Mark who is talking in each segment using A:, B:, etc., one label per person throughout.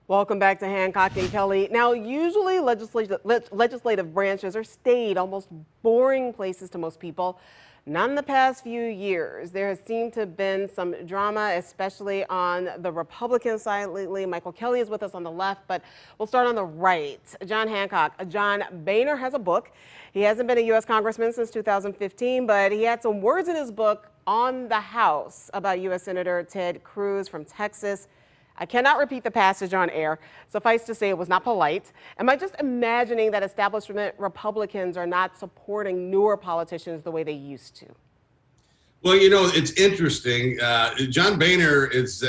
A: Welcome back to Hancock and Kelley. Now, usually legislative branches are staid, almost boring places to most people. Not in the past few years. There has seemed to have been some drama, especially on the Republican side lately. Michael Kelley is with us on the left, but we'll start on the right. John Hancock. John Boehner has a book. He hasn't been a U.S. congressman since 2015, but he had some words in his book on the House about U.S. Senator Ted Cruz from Texas. I cannot repeat the passage on air. Suffice to say, it was not polite. Am I just imagining that establishment Republicans are not supporting newer politicians the way they used to?
B: Well, you know, it's interesting. John Boehner is,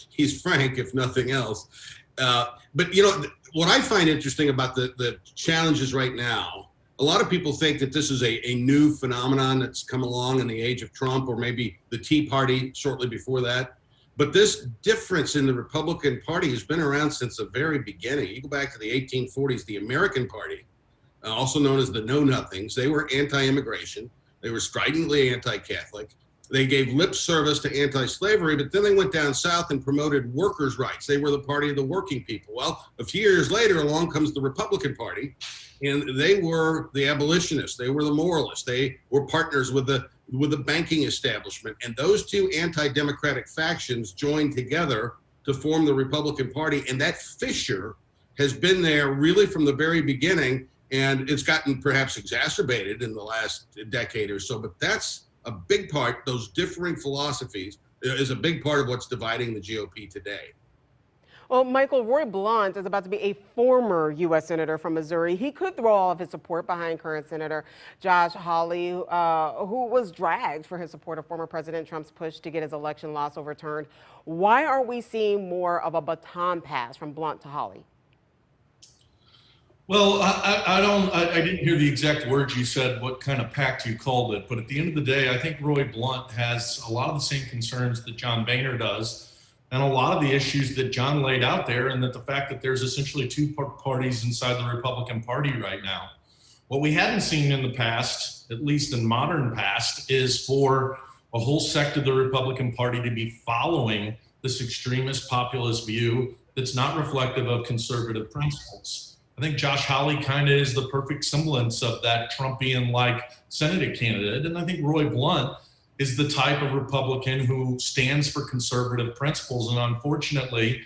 B: he's frank, if nothing else. But, you know, what I find interesting about the challenges right now, a lot of people think that this is a new phenomenon that's come along in the age of Trump, or maybe the Tea Party shortly before that. But this difference in the Republican Party has been around since the very beginning. You go back to the 1840s, the American Party, also known as the Know-Nothings, they were anti-immigration. They were stridently anti-Catholic. They gave lip service to anti-slavery, but then they went down south and promoted workers' rights. They were the party of the working people. Well, a few years later, along comes the Republican Party, and they were the abolitionists. They were the moralists. They were partners with the banking establishment. And those two anti-democratic factions joined together to form the Republican Party. And that fissure has been there really from the very beginning. And it's gotten perhaps exacerbated in the last decade or so. But that's a big part. Those differing philosophies is a big part of what's dividing the GOP today.
A: Well, Michael, Roy Blunt is about to be a former U.S. Senator from Missouri. He could throw all of his support behind current Senator Josh Hawley, who was dragged for his support of former President Trump's push to get his election loss overturned. Why aren't we seeing more of a baton pass from Blunt to Hawley?
C: Well, I didn't hear the exact words you said, what kind of pact you called it. But at the end of the day, I think Roy Blunt has a lot of the same concerns that John Boehner does, and a lot of the issues that John laid out there, and that the fact that there's essentially two parties inside the Republican Party right now. What we hadn't seen in the past, at least in modern past, is for a whole sect of the Republican Party to be following this extremist populist view that's not reflective of conservative principles. I think Josh Hawley kind of is the perfect semblance of that Trumpian-like Senate candidate. And I think Roy Blunt is the type of Republican who stands for conservative principles. And unfortunately,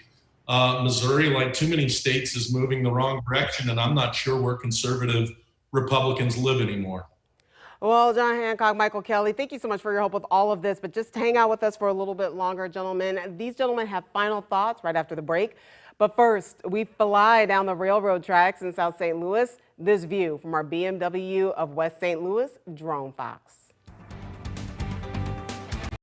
C: Missouri, like too many states, is moving the wrong direction. And I'm not sure where conservative Republicans live anymore.
A: Well, John Hancock, Michael Kelley, thank you so much for your help with all of this. But just hang out with us for a little bit longer, gentlemen. These gentlemen have final thoughts right after the break. But first, we fly down the railroad tracks in South St. Louis. This view from our BMW of West St. Louis Drone Fox.